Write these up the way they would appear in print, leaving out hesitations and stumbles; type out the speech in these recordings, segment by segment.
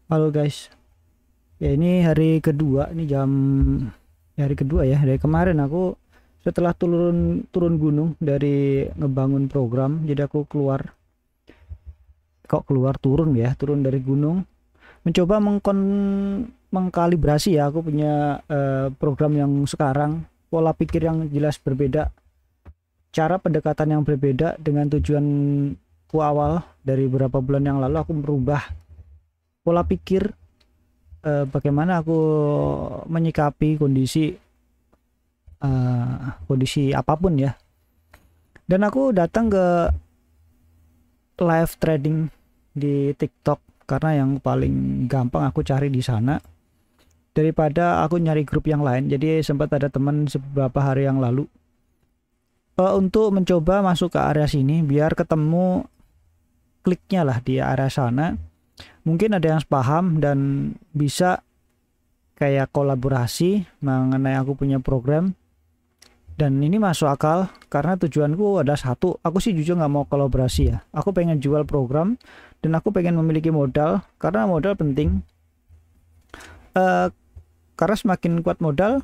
Halo guys, ya ini hari kedua, ini hari kedua ya dari kemarin aku setelah turun turun gunung dari ngebangun program, jadi aku keluar turun ya, turun dari gunung, mencoba mengkalibrasi ya, aku punya program yang sekarang, pola pikir yang jelas berbeda, cara pendekatan yang berbeda dengan tujuanku awal dari beberapa bulan yang lalu aku merubah pola pikir, bagaimana aku menyikapi kondisi apapun ya. Dan aku datang ke live trading di TikTok karena yang paling gampang aku cari di sana daripada aku nyari grup yang lain. Jadi sempat ada teman beberapa hari yang lalu untuk mencoba masuk ke area sini biar ketemu kliknya lah di area sana. Mungkin ada yang sepaham dan bisa kayak kolaborasi mengenai aku punya program. Dan ini masuk akal karena tujuanku ada satu, aku sih jujur nggak mau kolaborasi ya. Aku pengen jual program dan aku pengen memiliki modal karena modal penting. Eh, karena semakin kuat modal,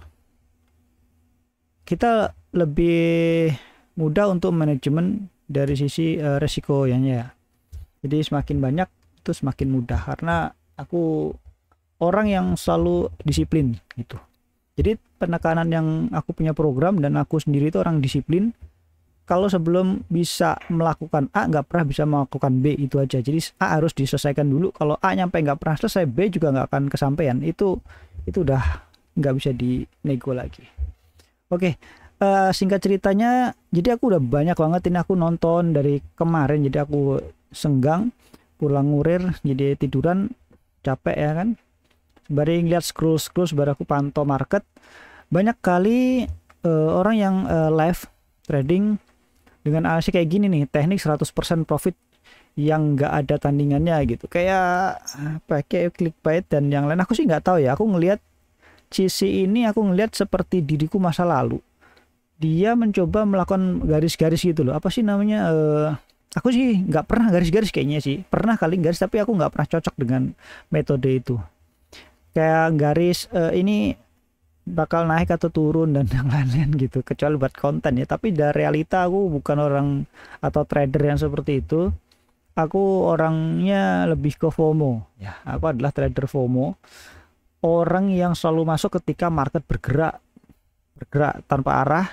kita lebih mudah untuk manajemen dari sisi resikonya ya. Jadi semakin banyak itu semakin mudah karena aku orang yang selalu disiplin gitu. Jadi penekanan yang aku punya program dan aku sendiri itu orang disiplin. Kalau sebelum bisa melakukan A nggak pernah bisa melakukan B, itu aja. Jadi A harus diselesaikan dulu. Kalau A nyampe nggak pernah selesai, B juga nggak akan kesampaian. Itu udah nggak bisa dinego lagi. Oke, singkat ceritanya, jadi aku udah banyak banget ini aku nonton dari kemarin. Jadi aku senggang pulang ngurir, jadi tiduran capek ya kan. Sembari ngeliat scroll sembari aku pantau market, banyak kali orang yang live trading dengan analisis kayak gini nih, teknik 100% profit yang nggak ada tandingannya gitu, kayak pakai clickbait dan yang lain. Aku sih nggak tahu ya, aku ngelihat CC ini, aku ngelihat seperti diriku masa lalu. Dia mencoba melakukan garis-garis gitu loh, apa sih namanya, aku sih nggak pernah garis-garis, kayaknya sih pernah kali garis, tapi aku nggak pernah cocok dengan metode itu. Kayak garis ini bakal naik atau turun dan yang lain-lain gitu, kecuali buat konten ya. Tapi dari realita aku bukan orang atau trader yang seperti itu. Aku orangnya lebih ke FOMO ya, aku adalah trader FOMO, orang yang selalu masuk ketika market bergerak bergerak tanpa arah,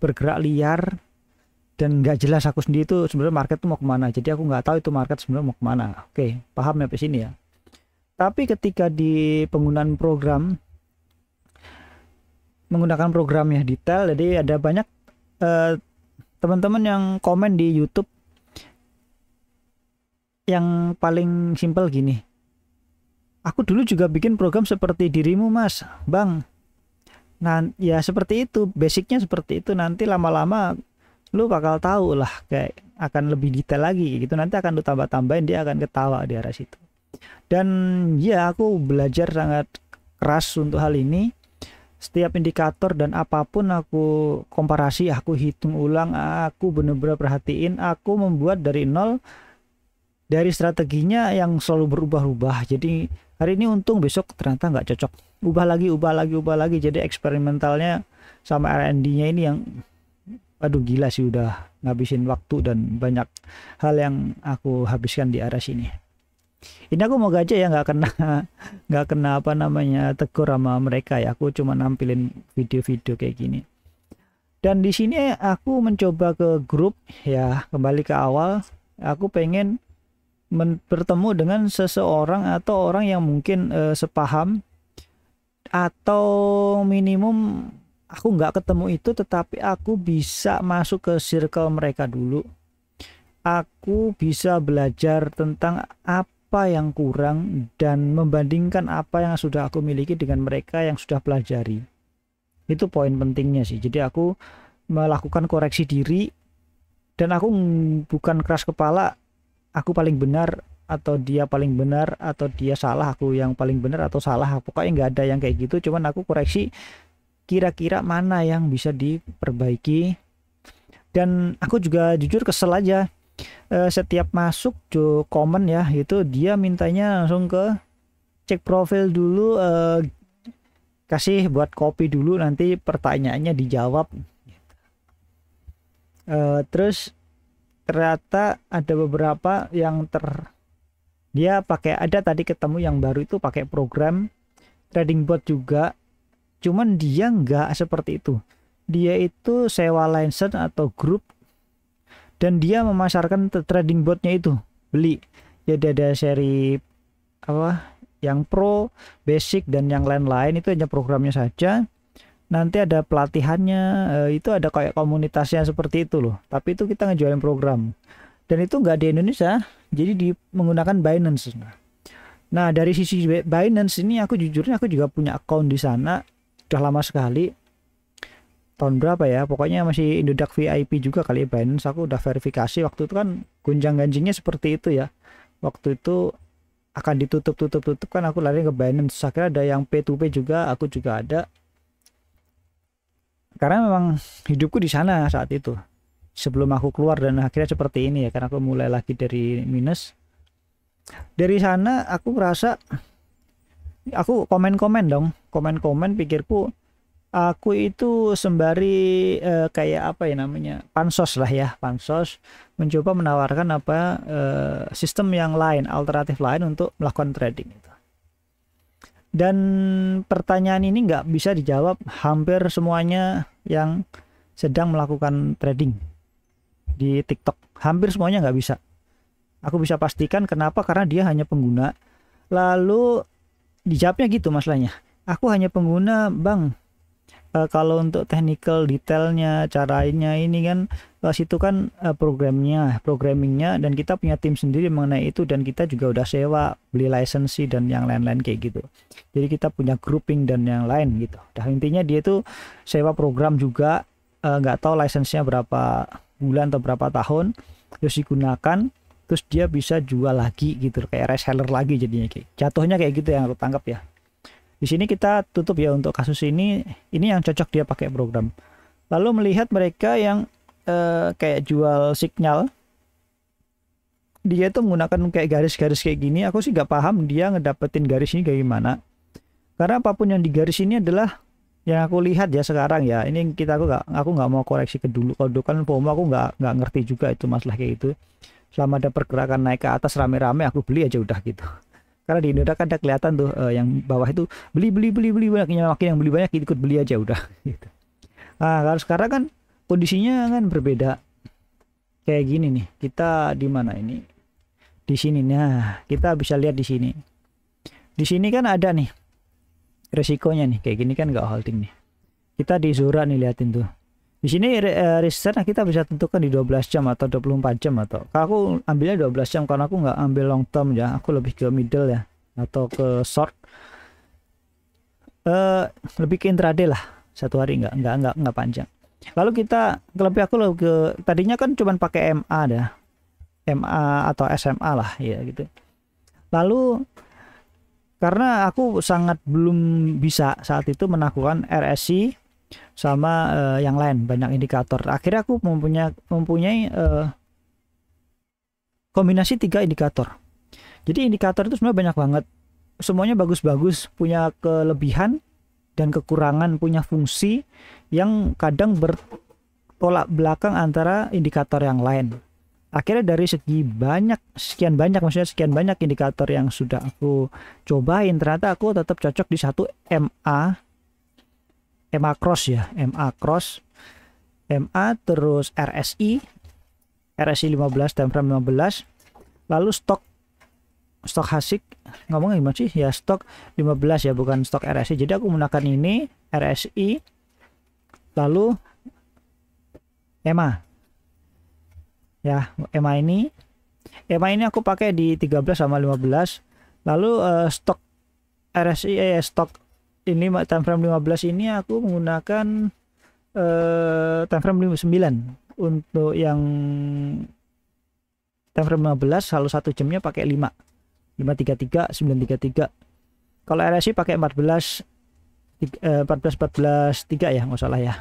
bergerak liar, dan nggak jelas aku sendiri itu sebenarnya market tuh mau kemana. Jadi aku nggak tahu itu market sebenarnya mau kemana. Oke, paham ya sampai sini ya. Tapi ketika di penggunaan program, menggunakan program ya detail, jadi ada banyak eh, teman-teman yang komen di YouTube yang paling simpel gini. Aku dulu juga bikin program seperti dirimu, Mas, Bang. Nah, ya seperti itu, basicnya seperti itu. Nanti lama-lama lu bakal tahu lah, kayak akan lebih detail lagi gitu. Nanti akan lu tambah-tambahin, dia akan ketawa di arah situ. Dan ya aku belajar sangat keras untuk hal ini. Setiap indikator dan apapun aku komparasi, aku hitung ulang, aku benar-benar perhatiin, aku membuat dari nol, dari strateginya yang selalu berubah-ubah. Jadi hari ini untung, besok ternyata nggak cocok, ubah lagi, ubah lagi, ubah lagi. Jadi eksperimentalnya sama R&D-nya ini yang aduh gila sih, udah ngabisin waktu dan banyak hal yang aku habiskan di arah sini. Ini aku mau aja ya, nggak kena apa namanya tegur sama mereka ya. Aku cuma nampilin video-video kayak gini. Dan di sini aku mencoba ke grup ya, kembali ke awal. Aku pengen bertemu dengan seseorang atau orang yang mungkin sepaham, atau minimum aku nggak ketemu itu, tetapi aku bisa masuk ke circle mereka dulu. Aku bisa belajar tentang apa yang kurang dan membandingkan apa yang sudah aku miliki dengan mereka yang sudah pelajari. Itu poin pentingnya sih. Jadi aku melakukan koreksi diri, dan aku bukan keras kepala aku paling benar atau dia paling benar atau dia salah aku yang paling benar atau salah. Pokoknya nggak ada yang kayak gitu, cuman aku koreksi kira-kira mana yang bisa diperbaiki. Dan aku juga jujur kesel aja, setiap masuk komen ya, itu dia mintanya langsung ke cek profil dulu, kasih buat copy dulu, nanti pertanyaannya dijawab. Terus ternyata ada beberapa yang dia pakai, ada tadi ketemu yang baru itu pakai program trading bot juga, cuman dia nggak seperti itu. Dia itu sewa license atau grup, dan dia memasarkan trading botnya itu beli. Jadi ada seri apa yang pro, basic, dan yang lain-lain, itu hanya programnya saja. Nanti ada pelatihannya, itu ada kayak komunitasnya seperti itu loh, tapi itu kita ngejualin program, dan itu nggak di Indonesia, jadi menggunakan Binance. Nah dari sisi Binance ini, aku jujurnya aku juga punya account di sana, udah lama sekali, tahun berapa ya, pokoknya masih Indodax VIP juga kali ya Binance. Aku udah verifikasi, waktu itu kan gonjang-ganjingnya seperti itu ya, waktu itu akan ditutup kan aku lari ke Binance. Akhirnya ada yang P2P juga, aku juga ada, karena memang hidupku di sana saat itu sebelum aku keluar, dan akhirnya seperti ini ya, karena aku mulai lagi dari minus. Dari sana aku merasa, aku komen-komen dong, komen-komen, pikirku aku itu sembari kayak apa ya namanya, pansos lah ya, pansos, mencoba menawarkan apa sistem yang lain, alternatif lain untuk melakukan trading itu. Dan pertanyaan ini nggak bisa dijawab hampir semuanya yang sedang melakukan trading di TikTok, hampir semuanya nggak bisa. Aku bisa pastikan kenapa, karena dia hanya pengguna. Lalu dijawabnya gitu masalahnya, aku hanya pengguna bang, kalau untuk technical detailnya, caranya ini kan situ kan programmingnya, dan kita punya tim sendiri mengenai itu, dan kita juga udah sewa, beli lisensi dan yang lain-lain kayak gitu. Jadi kita punya grouping dan yang lain gitu. Nah intinya dia itu sewa program juga, nggak tahu lisensinya berapa bulan atau berapa tahun, terus digunakan, terus dia bisa jual lagi gitu, kayak reseller lagi jadinya, kayak jatuhnya kayak gitu yang aku tangkap ya. Di sini kita tutup ya untuk kasus ini yang cocok dia pakai program. Lalu melihat mereka yang kayak jual signal, dia tuh menggunakan kayak garis-garis kayak gini. Aku sih nggak paham dia ngedapetin garis ini kayak gimana, karena apapun yang di garis ini adalah yang aku lihat ya sekarang ya. Ini aku nggak mau koreksi ke dulu, kalau dulu kan FOMO aku nggak ngerti juga itu masalah kayak gitu. Selama ada pergerakan naik ke atas rame-rame, aku beli aja udah gitu. Karena di Indonesia kan ada kelihatan tuh yang bawah itu beli banyak, makin yang beli banyak ikut beli aja udah gitu. Nah kalau sekarang kan kondisinya kan berbeda. Kayak gini nih, kita di mana ini, di sini. Nah kita bisa lihat di sini. Di sini kan ada nih resikonya nih, kayak gini kan nggak holding nih. Kita di Zora nih, liatin tuh. Di sini resistance kita bisa tentukan di 12 jam atau 24 jam, atau kalau aku ambilnya 12 jam karena aku nggak ambil long term ya, aku lebih ke middle ya atau ke short, lebih ke intraday lah, satu hari nggak panjang. Lalu kita lebih ke tadinya kan cuman pakai MA dah, MA atau SMA lah ya gitu. Lalu karena aku sangat belum bisa saat itu menaklukkan RSI sama yang lain, banyak indikator, akhirnya aku mempunyai kombinasi 3 indikator. Jadi indikator itu sebenarnya banyak banget, semuanya bagus-bagus, punya kelebihan dan kekurangan, punya fungsi yang kadang bertolak belakang antara indikator yang lain. Akhirnya dari sekian banyak indikator yang sudah aku cobain, ternyata aku tetap cocok di satu MA cross ya, MA cross, MA terus RSI 15, time frame 15, lalu stok hasik, ngomongnya gimana sih ya, stok 15 ya, bukan stok RSI. Jadi aku menggunakan ini RSI, lalu EMA ya, EMA ini aku pakai di 13 sama 15, lalu stok RSI stok ini time frame 15 ini aku menggunakan time frame 9 untuk yang time frame 15, lalu 1 jamnya pakai 533 933. Kalau RSI pakai 14 3 ya, nggak salah ya,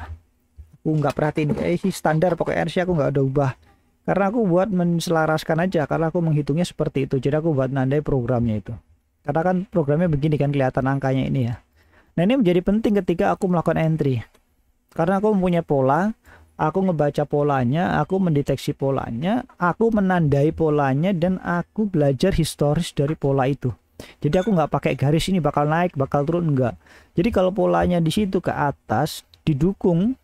aku nggak perhatiin standar, pokoknya RSI aku nggak ada ubah karena aku buat menselaraskan aja, karena aku menghitungnya seperti itu. Jadi aku buat nandai programnya itu. Karena kan programnya begini kan, kelihatan angkanya ini ya. Nah ini menjadi penting ketika aku melakukan entry. Karena aku mempunyai pola, aku ngebaca polanya, aku mendeteksi polanya, aku menandai polanya, dan aku belajar historis dari pola itu. Jadi aku nggak pakai garis ini bakal naik, bakal turun, enggak. Jadi kalau polanya di situ ke atas didukung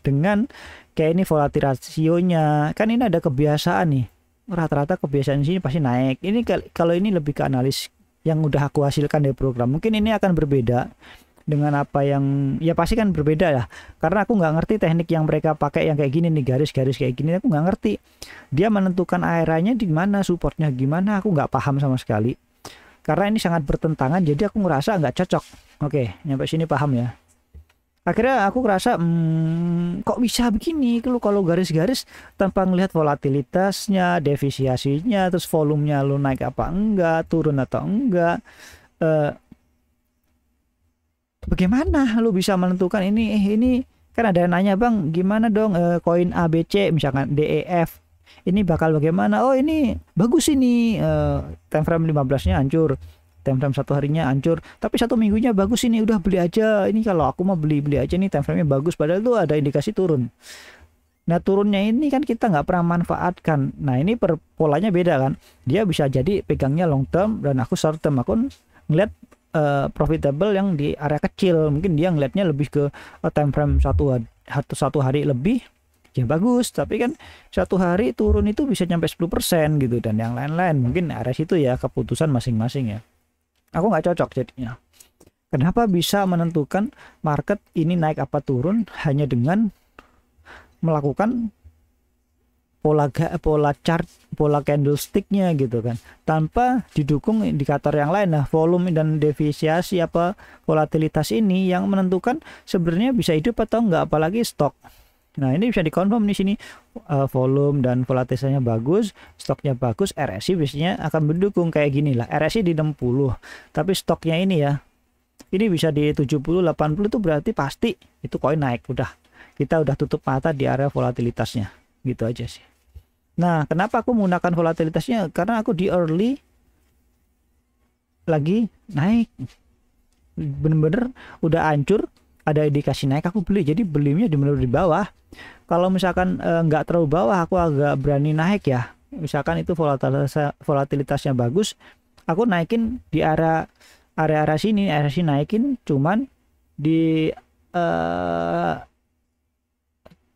dengan kayak ini volatilitasnya, kan ini ada kebiasaan nih. Rata-rata kebiasaan di sini pasti naik. Ini kalau ini lebih ke analis yang udah aku hasilkan dari program. Mungkin ini akan berbeda dengan apa yang ya pasti kan berbeda ya, karena aku nggak ngerti teknik yang mereka pakai yang kayak gini nih, garis-garis kayak gini aku nggak ngerti. Dia menentukan area-nya di mana, supportnya gimana, aku nggak paham sama sekali, karena ini sangat bertentangan. Jadi aku ngerasa nggak cocok. Oke, nyampe sini paham ya. Akhirnya aku ngerasa kok bisa begini kalau garis-garis tanpa ngelihat volatilitasnya, defisiasinya, terus volumenya lu naik apa enggak, turun atau enggak. Bagaimana lu bisa menentukan ini kan ada yang nanya, bang gimana dong koin ABC misalkan DEF ini bakal bagaimana? Oh ini bagus ini time frame 15-nya hancur, time frame 1 harinya hancur, tapi 1 minggunya bagus ini, udah beli aja ini, kalau aku mau beli aja nih, time frame-nya bagus, padahal tuh ada indikasi turun. Nah turunnya ini kan kita nggak pernah manfaatkan. Nah ini polanya beda kan, dia bisa jadi pegangnya long term dan aku short term. Aku ngeliat profitable yang di area kecil, mungkin dia ngelihatnya lebih ke time frame satu hari lebih ya bagus, tapi kan 1 hari turun itu bisa sampai 10% gitu, dan yang lain-lain mungkin area situ ya, keputusan masing-masing ya. Aku nggak cocok jadinya. Kenapa bisa menentukan market ini naik apa turun hanya dengan melakukan pola chart, pola candlesticknya gitu kan, tanpa didukung indikator yang lain. Nah volume dan defisiasi apa volatilitas ini yang menentukan sebenarnya bisa hidup atau enggak, apalagi stok. Nah ini bisa dikonfirm di sini, volume dan volatilitasnya bagus, stoknya bagus, RSI biasanya akan mendukung kayak gini lah. RSI di 60, tapi stoknya ini ya, ini bisa di 70, 80, itu berarti pasti itu koin naik. Udah, kita udah tutup mata di area volatilitasnya, gitu aja sih. Nah kenapa aku menggunakan volatilitasnya, karena aku di early lagi naik, bener-bener udah hancur, ada indikasi naik aku beli. Jadi belinya di bawah. Kalau misalkan nggak terlalu bawah, aku agak berani naik ya. Misalkan itu volatilitasnya bagus, aku naikin di area sini, area sini naikin, cuman di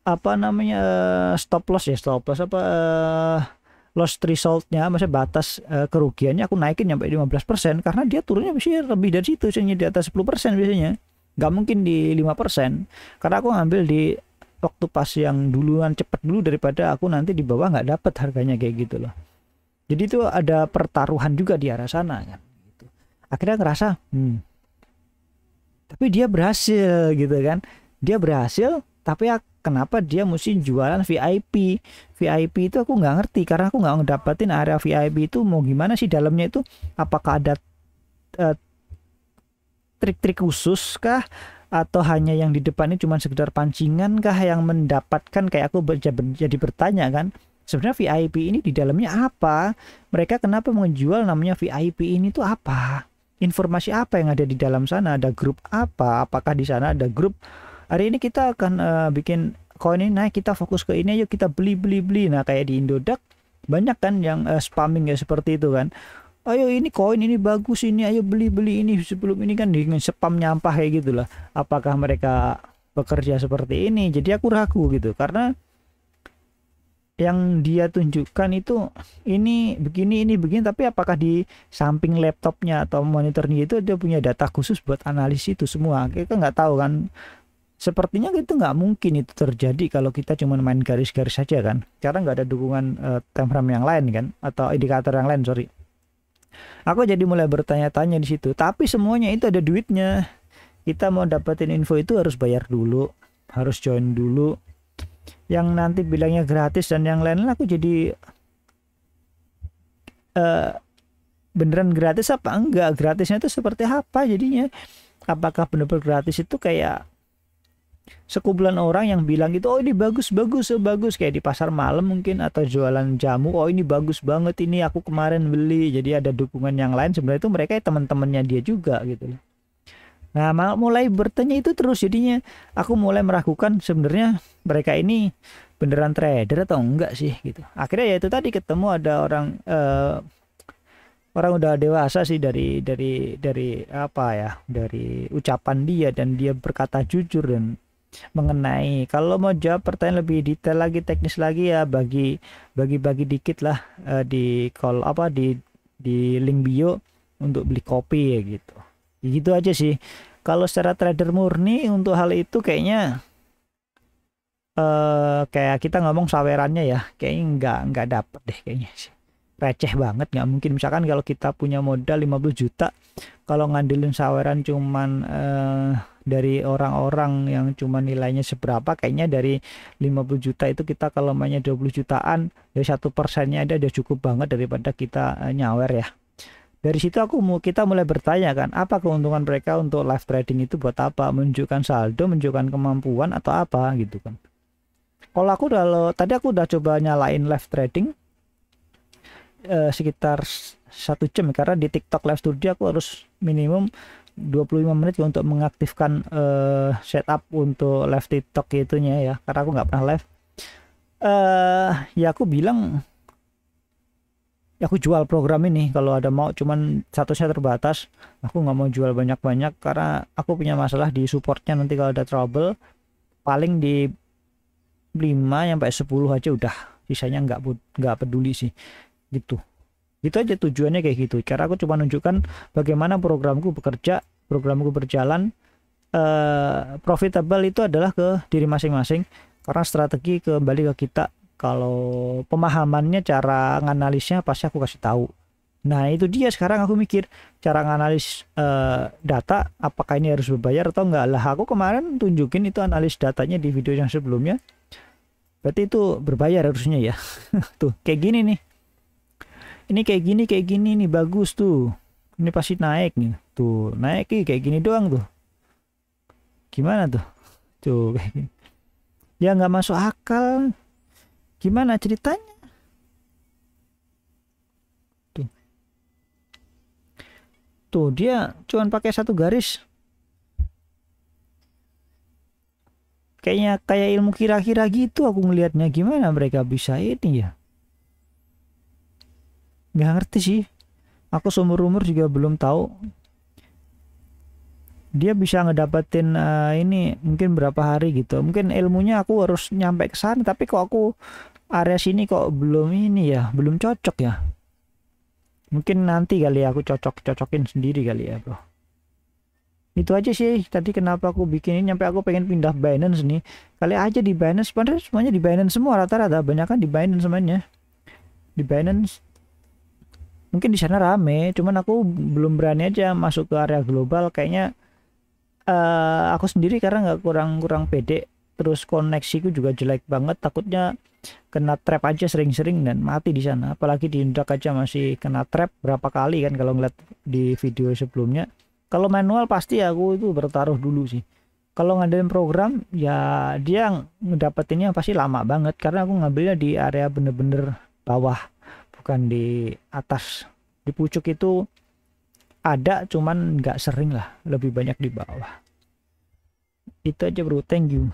apa namanya stop loss apa loss thresholdnya, maksudnya batas kerugiannya aku naikin sampai 15%, karena dia turunnya bisa lebih dari situ, biasanya di atas 10% biasanya, nggak mungkin di 5%, karena aku ngambil di waktu pas yang duluan, cepet dulu, daripada aku nanti di bawah nggak dapet harganya kayak gitu loh. Jadi itu ada pertaruhan juga di arah sana kan gitu. Akhirnya ngerasa tapi dia berhasil gitu kan, dia berhasil, tapi kenapa dia mesti jualan VIP? VIP itu aku nggak ngerti, karena aku nggak ngedapetin area VIP itu mau gimana sih dalamnya itu. Apakah ada trik-trik khusus kah? Atau hanya yang di depan ini cuma sekedar pancingan kah yang mendapatkan? Kayak aku jadi bertanya kan, sebenarnya VIP ini di dalamnya apa? Mereka kenapa menjual namanya VIP ini tuh apa? Informasi apa yang ada di dalam sana? Ada grup apa? Apakah di sana ada grup hari ini kita akan bikin koin ini naik, kita fokus ke ini, ayo kita beli. Nah kayak di Indodax banyak kan yang spamming ya seperti itu kan, ayo ini koin ini bagus ini, ayo beli ini, sebelum ini kan dengan spam nyampah kayak gitulah. Apakah mereka bekerja seperti ini? Jadi aku ragu gitu, karena yang dia tunjukkan itu ini begini, tapi apakah di samping laptopnya atau monitornya itu dia punya data khusus buat analisis itu semua? Kita nggak tahu kan. Sepertinya itu nggak mungkin itu terjadi kalau kita cuma main garis-garis saja kan, karena nggak ada dukungan time frame yang lain kan, atau indikator yang lain, sorry. Aku jadi mulai bertanya-tanya di situ, tapi semuanya itu ada duitnya. Kita mau dapetin info itu harus bayar dulu, harus join dulu. Yang nanti bilangnya gratis dan yang lain-lain, aku jadi beneran gratis apa enggak? Gratisnya itu seperti apa jadinya? Apakah bener-bener gratis itu kayak sekumpulan orang yang bilang gitu, oh ini bagus bagus bagus, kayak di pasar malam mungkin, atau jualan jamu, oh ini bagus banget, ini aku kemarin beli. Jadi ada dukungan yang lain, sebenarnya itu mereka teman-temannya dia juga gitu loh. Nah, mulai bertanya itu terus, jadinya aku mulai meragukan sebenarnya mereka ini beneran trader atau enggak sih gitu. Akhirnya ya itu tadi, ketemu ada orang orang udah dewasa sih, dari apa ya, dari ucapan dia, dan dia berkata jujur dan mengenai, kalau mau jawab pertanyaan lebih detail lagi, teknis lagi, ya bagi dikit lah di call apa, di link bio untuk beli kopi ya gitu. Gitu aja sih. Kalau secara trader murni untuk hal itu kayaknya kayak kita ngomong sawerannya ya, kayaknya nggak dapet deh kayaknya sih. Receh banget, nggak mungkin. Misalkan kalau kita punya modal 50 juta, kalau ngandelin saweran cuman dari orang-orang yang cuma nilainya seberapa, kayaknya dari 50 juta itu kita kalau mainnya 20 jutaan, dari 1%-nya ada udah cukup banget daripada kita nyawer ya. Dari situ kita mulai bertanya kan, apa keuntungan mereka untuk live trading itu buat apa? Menunjukkan saldo, menunjukkan kemampuan, atau apa gitu kan. Kalau tadi aku udah coba nyalain live trading sekitar 1 jam, karena di TikTok Live Studio aku harus minimum 25 menit untuk mengaktifkan setup untuk live TikTok itunya ya, karena aku nggak pernah live. Ya aku bilang, ya aku jual program ini kalau ada mau, cuman statusnya terbatas. Aku nggak mau jual banyak-banyak karena aku punya masalah di supportnya, nanti kalau ada trouble paling di 5 sampai 10 aja udah, sisanya nggak peduli sih gitu. Gitu aja tujuannya kayak gitu. Cara aku cuma nunjukkan bagaimana programku bekerja, programku berjalan. Profitable itu adalah ke diri masing-masing, karena strategi kembali ke kita. Kalau pemahamannya, cara nganalisnya pasti aku kasih tahu. Nah itu dia, sekarang aku mikir cara nganalis data, apakah ini harus berbayar atau enggak lah. Aku kemarin tunjukin itu analis datanya di video yang sebelumnya, berarti itu berbayar harusnya ya. Tuh kayak gini nih, ini kayak gini nih, bagus tuh, ini pasti naik nih, tuh naik kayak gini doang tuh, gimana tuh kayak gini. Ya nggak masuk akal, gimana ceritanya tuh dia cuman pakai 1 garis, kayaknya kayak ilmu kira-kira gitu aku ngelihatnya. Gimana mereka bisa ini ya, nggak ngerti sih. Aku seumur umur juga belum tahu dia bisa ngedapetin ini mungkin berapa hari gitu. Mungkin ilmunya aku harus nyampe ke sana, tapi kok aku area sini kok belum ini ya, belum cocok ya. Mungkin nanti kali ya aku cocokin sendiri kali ya bro. Itu aja sih tadi kenapa aku bikin ini, sampai aku pengen pindah Binance nih. Kali aja di Binance, padahal semuanya di Binance semua, rata-rata banyak kan di Binance semuanya. Di Binance mungkin di sana rame, cuman aku belum berani aja masuk ke area global. Kayaknya aku sendiri karena nggak kurang pede, terus koneksiku juga jelek banget, takutnya kena trap aja sering-sering dan mati di sana. Apalagi di Indak aja masih kena trap berapa kali kan kalau ngeliat di video sebelumnya. Kalau manual pasti aku itu bertaruh dulu sih. Kalau ngandelin program ya dia ngedapetinnya pasti lama banget, karena aku ngambilnya di area bener-bener bawah, bukan di atas. Di pucuk itu ada, cuman nggak sering lah, lebih banyak di bawah. Itu aja bro, thank you.